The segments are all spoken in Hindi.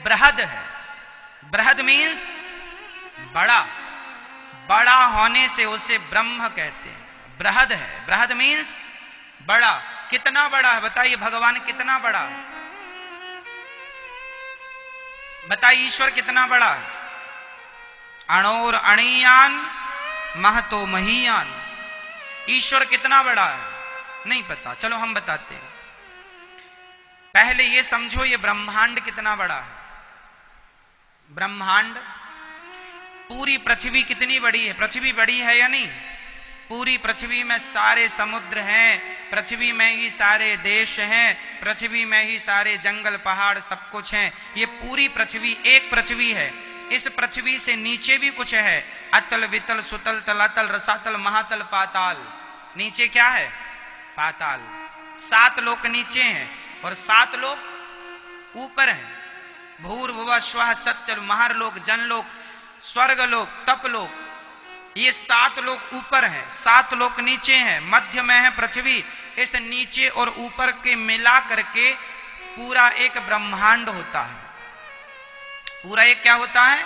बृहद है। बृहद मीन्स बड़ा, बड़ा होने से उसे ब्रह्म कहते हैं। बृहद है, बृहद मीन्स बड़ा। कितना बड़ा है बताइए? भगवान कितना बड़ा है बताइए? ईश्वर कितना बड़ा है? अणोर अणीयान महतो महीयान। ईश्वर कितना बड़ा है? नहीं पता, चलो हम बताते हैं। पहले ये समझो ये ब्रह्मांड कितना बड़ा है। ब्रह्मांड, पूरी पृथ्वी कितनी बड़ी है? पृथ्वी बड़ी है या नहीं? पूरी पृथ्वी में सारे समुद्र हैं, पृथ्वी में ही सारे देश हैं, पृथ्वी में ही सारे जंगल पहाड़ सब कुछ हैं। ये पूरी पृथ्वी एक पृथ्वी है। इस पृथ्वी से नीचे भी कुछ है, अतल वितल सुतल तलातल रसातल महातल पाताल। नीचे क्या है? पाताल। 7 लोक नीचे हैं और 7 लोक ऊपर हैं। भूर्भुवः स्वः सत्य महारलोक, जनलोक, स्वर्गलोक, तपलोक, ये 7 लोक ऊपर हैं, 7 लोक नीचे हैं, मध्य में है पृथ्वी। इस नीचे और ऊपर के मिला करके पूरा एक ब्रह्मांड होता है। पूरा एक क्या होता है?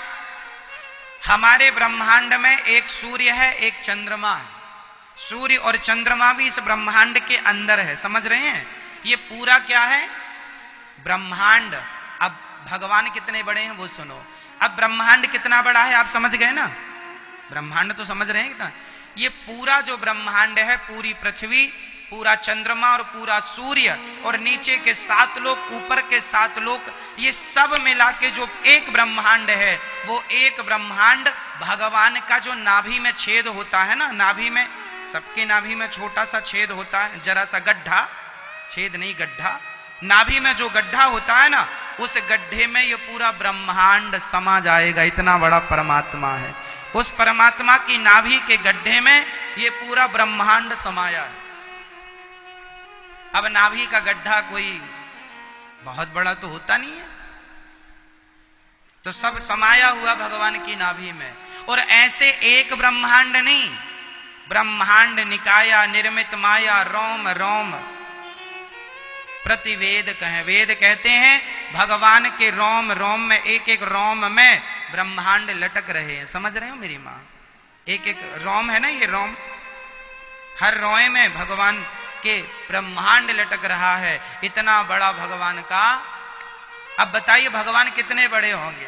हमारे ब्रह्मांड में एक सूर्य है, एक चंद्रमा है। सूर्य और चंद्रमा भी इस ब्रह्मांड के अंदर है। समझ रहे हैं? ये पूरा क्या है? ब्रह्मांड। अब भगवान कितने बड़े हैं वो सुनो। अब ब्रह्मांड कितना बड़ा है आप समझ गए ना? ब्रह्मांड तो समझ रहे हैं कितना? ये पूरा जो ब्रह्मांड है, पूरी पृथ्वी, पूरा चंद्रमा और पूरा सूर्य और नीचे के 7 लोक, ऊपर के 7 लोक, ये सब मिला के जो एक ब्रह्मांड है, वो एक ब्रह्मांड भगवान का जो नाभि में छेद होता है ना, नाभि में, सबके नाभि में छोटा सा छेद होता है, जरा सा गड्ढा, छेद नहीं गड्ढा, नाभि में जो गड्ढा होता है ना, उस गड्ढे में ये पूरा ब्रह्मांड समा जाएगा। इतना बड़ा परमात्मा है। उस परमात्मा की नाभि के गड्ढे में ये पूरा ब्रह्मांड समाया है। अब नाभि का गड्ढा कोई बहुत बड़ा तो होता नहीं है, तो सब समाया हुआ भगवान की नाभि में। और ऐसे एक ब्रह्मांड नहीं, ब्रह्मांड निकाया निर्मित माया रोम रोम प्रतिवेद कहें। वेद कहते हैं भगवान के रोम रोम में, एक एक रोम में ब्रह्मांड लटक रहे हैं। समझ रहे हो मेरी माँ? एक एक रोम है ना, ये रोम, हर रोए में भगवान के ब्रह्मांड लटक रहा है। इतना बड़ा भगवान का। अब बताइए भगवान कितने बड़े होंगे?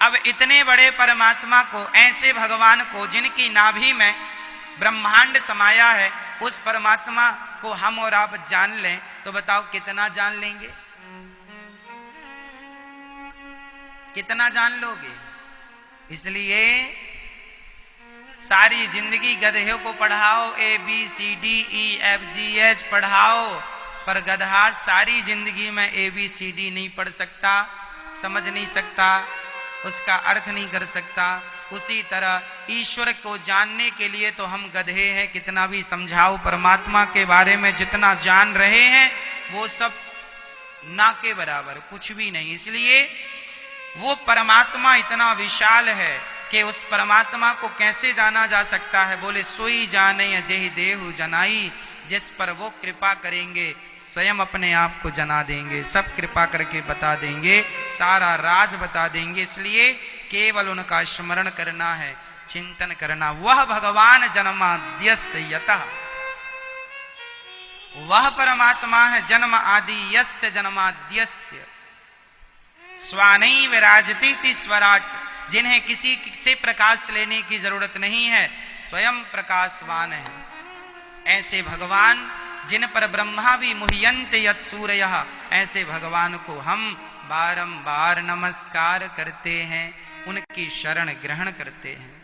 अब इतने बड़े परमात्मा को, ऐसे भगवान को जिनकी नाभि में ब्रह्मांड समाया है, उस परमात्मा को हम और आप जान लें तो बताओ कितना जान लेंगे? कितना जान लोगे? इसलिए सारी जिंदगी गधे को पढ़ाओ, ABCDEFGH पढ़ाओ, पर गधा सारी जिंदगी में ABCD नहीं पढ़ सकता, समझ नहीं सकता, उसका अर्थ नहीं कर सकता। उसी तरह ईश्वर को जानने के लिए तो हम गधे हैं, कितना भी समझाओ। परमात्मा के बारे में जितना जान रहे हैं वो सब ना के बराबर, कुछ भी नहीं। इसलिए वो परमात्मा इतना विशाल है कि उस परमात्मा को कैसे जाना जा सकता है? बोले सोई जाने जेहि देहु जनाई, जिस पर वो कृपा करेंगे स्वयं अपने आप को जना देंगे, सब कृपा करके बता देंगे, सारा राज बता देंगे। इसलिए केवल उनका स्मरण करना है, चिंतन करना। वह भगवान जन्माद्यस्य यतः, वह परमात्मा है जन्म आदि यस्य जन्माद्यस्य, स्वानई विराजती स्वराट, जिन्हें किसी से प्रकाश लेने की जरूरत नहीं है, स्वयं प्रकाशवान है। ऐसे भगवान जिन पर ब्रह्मा भी मुह्यन्ते यत् सूरयः, ऐसे भगवान को हम बारंबार नमस्कार करते हैं, उनकी शरण ग्रहण करते हैं।